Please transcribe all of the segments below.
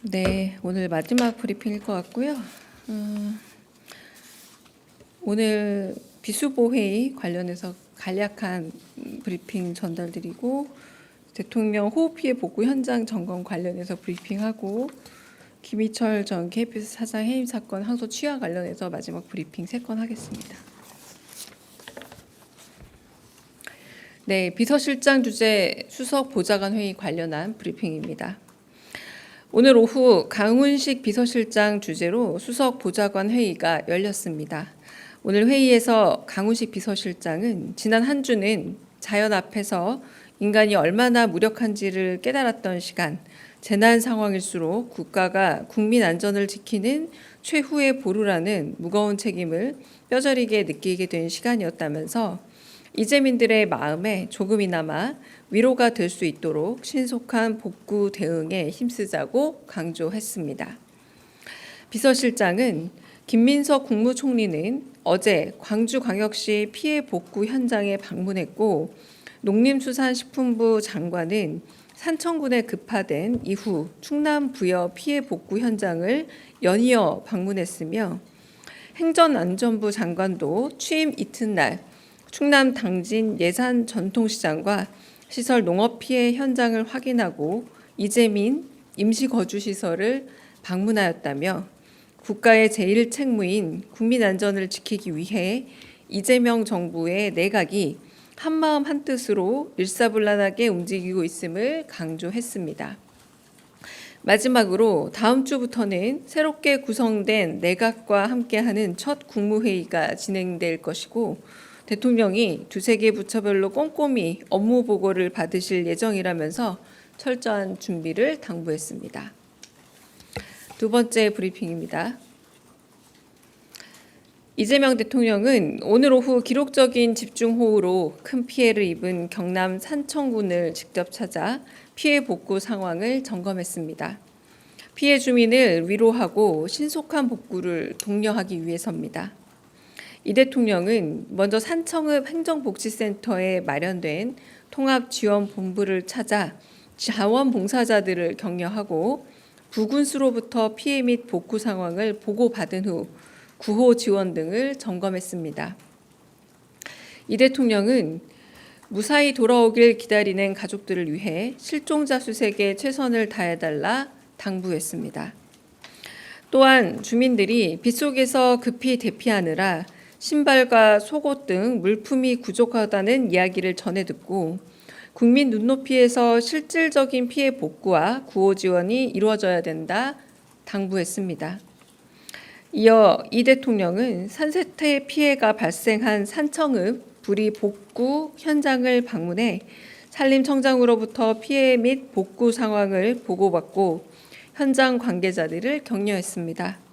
네, 오늘 마지막 브리핑일 것 같고요. 오늘 비수보 회의 관련해서 간략한 브리핑 전달드리고 대통령 호흡 피해 복구 현장 점검 관련해서 브리핑하고 김희철 전 KBS 사장 해임 사건 항소 취하 관련해서 마지막 브리핑 3건 하겠습니다. 네, 비서실장 주재 수석 보좌관 회의 관련한 브리핑입니다. 오늘 오후 강훈식 비서실장 주재로 수석 보좌관 회의가 열렸습니다. 오늘 회의에서 강훈식 비서실장은 지난 한 주는 자연 앞에서 인간이 얼마나 무력한지를 깨달았던 시간, 재난 상황일수록 국가가 국민 안전을 지키는 최후의 보루라는 무거운 책임을 뼈저리게 느끼게 된 시간이었다면서 이재민들의 마음에 조금이나마 위로가 될 수 있도록 신속한 복구 대응에 힘쓰자고 강조했습니다. 비서실장은 김민석 국무총리는 어제 광주광역시 피해 복구 현장에 방문했고 농림수산식품부 장관은 산청군에 급파된 이후 충남 부여 피해 복구 현장을 연이어 방문했으며 행정안전부 장관도 취임 이튿날 충남 당진 예산 전통시장과 시설 농업 피해 현장을 확인하고 이재민 임시거주시설을 방문하였다며 국가의 제1 책무인 국민 안전을 지키기 위해 이재명 정부의 내각이 한마음 한뜻으로 일사불란하게 움직이고 있음을 강조했습니다. 마지막으로 다음 주부터는 새롭게 구성된 내각과 함께하는 첫 국무회의가 진행될 것이고 대통령이 두세 개 부처별로 꼼꼼히 업무 보고를 받으실 예정이라면서 철저한 준비를 당부했습니다. 두 번째 브리핑입니다. 이재명 대통령은 오늘 오후 기록적인 집중호우로 큰 피해를 입은 경남 산청군을 직접 찾아 피해 복구 상황을 점검했습니다. 피해 주민을 위로하고 신속한 복구를 독려하기 위해서입니다. 이 대통령은 먼저 산청읍 행정복지센터에 마련된 통합지원본부를 찾아 자원봉사자들을 격려하고 부군수로부터 피해 및 복구 상황을 보고받은 후 구호 지원 등을 점검했습니다. 이 대통령은 무사히 돌아오길 기다리는 가족들을 위해 실종자 수색에 최선을 다해달라 당부했습니다. 또한 주민들이 빗속에서 급히 대피하느라 신발과 속옷 등 물품이 부족하다는 이야기를 전해 듣고 국민 눈높이에서 실질적인 피해 복구와 구호 지원이 이루어져야 된다 당부했습니다. 이어 이 대통령은 산세태 피해가 발생한 산청읍 불이 복구 현장을 방문해 산림청장으로부터 피해 및 복구 상황을 보고받고 현장 관계자들을 격려했습니다.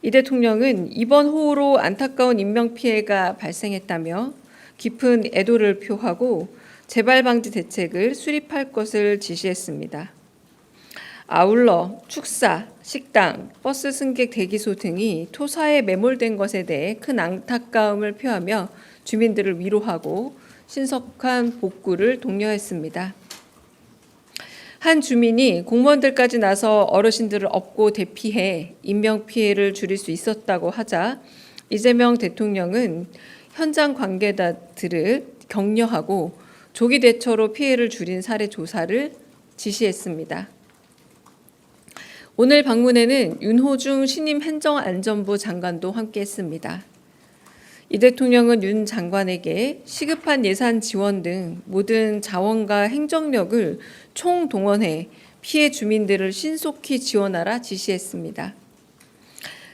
이 대통령은 이번 호우로 안타까운 인명피해가 발생했다며 깊은 애도를 표하고 재발 방지 대책을 수립할 것을 지시했습니다. 아울러 축사, 식당, 버스 승객 대기소 등이 토사에 매몰된 것에 대해 큰 안타까움을 표하며 주민들을 위로하고 신속한 복구를 독려했습니다. 한 주민이 공무원들까지 나서 어르신들을 업고 대피해 인명피해를 줄일 수 있었다고 하자 이재명 대통령은 현장 관계자들을 격려하고 조기 대처로 피해를 줄인 사례 조사를 지시했습니다. 오늘 방문에는 윤호중 신임 행정안전부 장관도 함께했습니다. 이 대통령은 윤 장관에게 시급한 예산 지원 등 모든 자원과 행정력을 총동원해 피해 주민들을 신속히 지원하라 지시했습니다.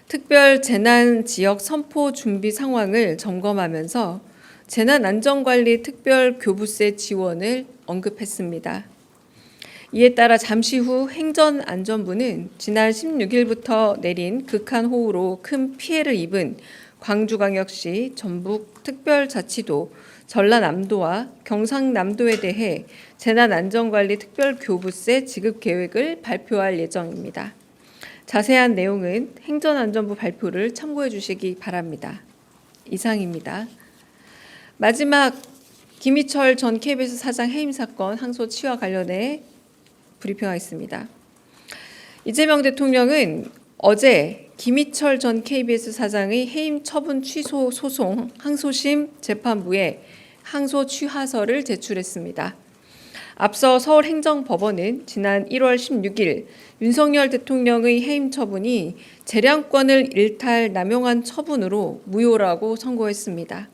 특별 재난 지역 선포 준비 상황을 점검하면서 재난안전관리 특별교부세 지원을 언급했습니다. 이에 따라 잠시 후 행정안전부는 지난 16일부터 내린 극한 호우로 큰 피해를 입은 광주광역시, 전북특별자치도, 전라남도와 경상남도에 대해 재난안전관리 특별교부세 지급 계획을 발표할 예정입니다. 자세한 내용은 행정안전부 발표를 참고해 주시기 바랍니다. 이상입니다. 마지막 김희철 전 KBS 사장 해임 사건 항소 취하 관련해 브리핑하겠습니다. 이재명 대통령은 어제 김희철 전 KBS 사장의 해임 처분 취소 소송 항소심 재판부에 항소 취하서를 제출했습니다. 앞서 서울행정법원은 지난 1월 16일 윤석열 대통령의 해임 처분이 재량권을 일탈 남용한 처분으로 무효라고 선고했습니다.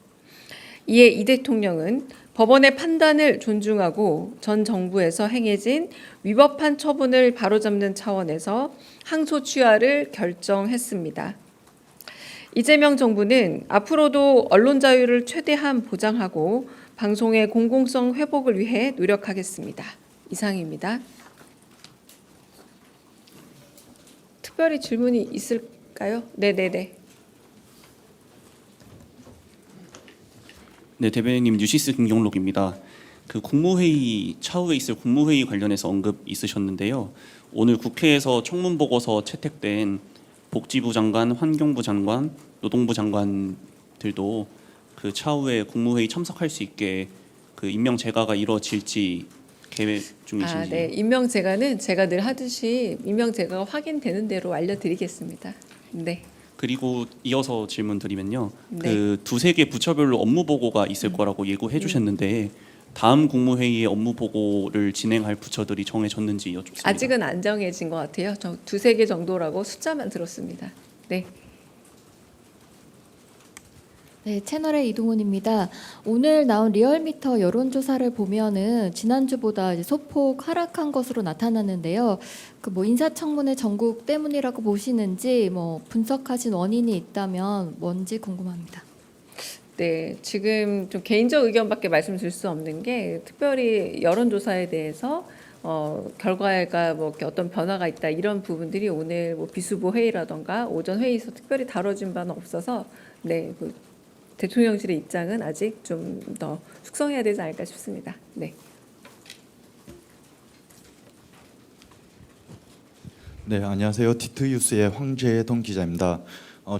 이에 이 대통령은 법원의 판단을 존중하고 전 정부에서 행해진 위법한 처분을 바로잡는 차원에서 항소 취하를 결정했습니다. 이재명 정부는 앞으로도 언론 자유를 최대한 보장하고 방송의 공공성 회복을 위해 노력하겠습니다. 이상입니다. 특별히 질문이 있을까요? 네네네. 네, 대변인님 뉴시스 김경록입니다. 그 국무회의 차후에 있을 국무회의 관련해서 언급 있으셨는데요. 오늘 국회에서 청문 보고서 채택된 복지부 장관, 환경부 장관, 노동부 장관들도 그 차후에 국무회의 참석할 수 있게 그 임명 제가가 이루어질지 계획 중이신지. 네. 임명 제가는 제가 늘 하듯이 임명 제가가 확인되는 대로 알려드리겠습니다. 네. 그리고 이어서 질문 드리면요. 네. 그 두세 개 부처별로 업무 보고가 있을 거라고 예고해 주셨는데 다음 국무회의에 업무 보고를 진행할 부처들이 정해졌는지 여쭙습니다. 아직은 안 정해진 것 같아요. 저 두세 개 정도라고 숫자만 들었습니다. 네. 네, 채널의 이동훈입니다. 오늘 나온 리얼미터 여론조사를 보면은 지난주보다 이제 소폭 하락한 것으로 나타났는데요. 그 뭐 인사청문회 전국 때문이라고 보시는지 뭐 분석하신 원인이 있다면 뭔지 궁금합니다. 네, 지금 좀 개인적 의견밖에 말씀드릴 수 없는 게 특별히 여론조사에 대해서 결과가 뭐 이렇게 어떤 변화가 있다 이런 부분들이 오늘 뭐 비수보 회의라던가 오전 회의에서 특별히 다뤄진 바는 없어서 네, 그 대통령실의 입장은 아직 좀 더 숙성해야 되지 않을까 싶습니다. 네. 네, 안녕하세요. 디트뉴스의 황재동 기자입니다.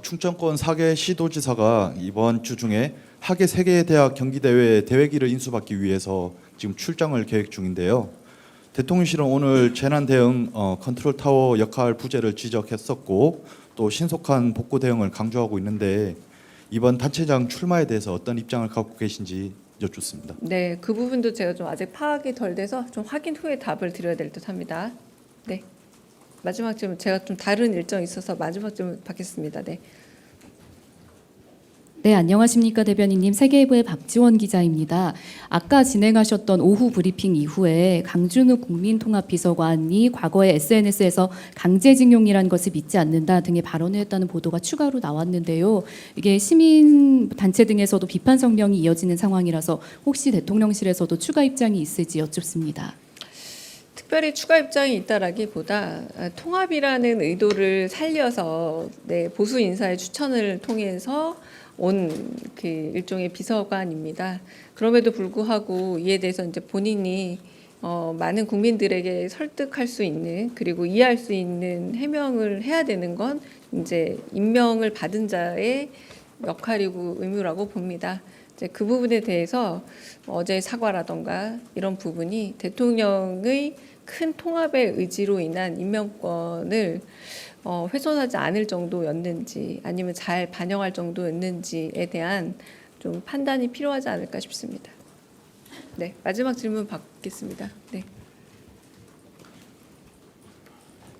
충청권 4개 시도지사가 이번 주 중에 하계 3개 대학 경기대회 대회기를 인수받기 위해서 지금 출장을 계획 중인데요. 대통령실은 오늘 재난대응 컨트롤타워 역할 부재를 지적했었고 또 신속한 복구 대응을 강조하고 있는데 이번 단체장 출마에 대해서 어떤 입장을 갖고 계신지 여쭙습니다. 네, 그 부분도 제가 좀 아직 파악이 덜 돼서 좀 확인 후에 답을 드려야 될 듯합니다. 네, 마지막 질문 제가 좀 다른 일정이 있어서 마지막 질문 받겠습니다. 네. 네, 안녕하십니까 대변인님. 세계일보의 박지원 기자입니다. 아까 진행하셨던 오후 브리핑 이후에 강준우 국민통합비서관이 과거에 SNS에서 강제징용이라는 것을 믿지 않는다 등의 발언을 했다는 보도가 추가로 나왔는데요. 이게 시민단체 등에서도 비판 성명이 이어지는 상황이라서 혹시 대통령실에서도 추가 입장이 있을지 여쭙습니다. 특별히 추가 입장이 있다라기보다 통합이라는 의도를 살려서 네, 보수 인사의 추천을 통해서 온 그 일종의 비서관입니다. 그럼에도 불구하고 이에 대해서 이제 본인이 많은 국민들에게 설득할 수 있는 그리고 이해할 수 있는 해명을 해야 되는 건 이제 임명을 받은 자의 역할이고 의무라고 봅니다. 이제 그 부분에 대해서 어제 사과라던가 이런 부분이 대통령의 큰 통합의 의지로 인한 임명권을 훼손하지 않을 정도였는지 아니면 잘 반영할 정도였는지에 대한 좀 판단이 필요하지 않을까 싶습니다. 네, 마지막 질문 받겠습니다. 네.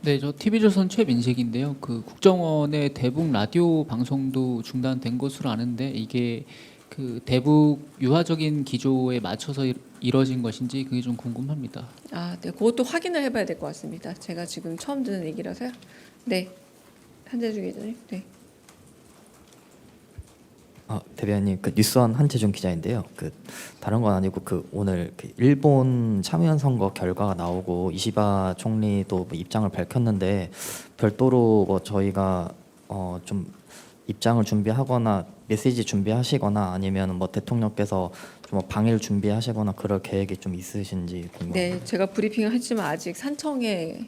네, 저 TV조선 최민식인데요. 그 국정원의 대북 라디오 방송도 중단된 것으로 아는데 이게 그 대북 유화적인 기조에 맞춰서 이뤄진 것인지 그게 좀 궁금합니다. 네, 그것도 확인을 해봐야 될 것 같습니다. 제가 지금 처음 듣는 얘기라서요. 네, 한재주 기자님. 네. 대변인 그 뉴스원 한재중 기자인데요. 그 다른 건 아니고 그 오늘 그 일본 참의원 선거 결과가 나오고 이시바 총리도 뭐 입장을 밝혔는데 별도로 뭐 저희가 좀 입장을 준비하거나 메시지 준비하시거나 아니면 뭐 대통령께서 좀 방일 준비하시거나 그럴 계획이 좀 있으신지 궁금합니다. 네, 제가 브리핑을 했지만 아직 산청에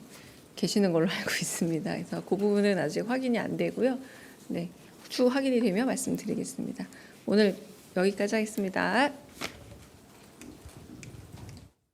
계시는 걸로 알고 있습니다. 그래서 그 부분은 아직 확인이 안 되고요. 네, 추후 확인이 되면 말씀드리겠습니다. 오늘 여기까지 하겠습니다.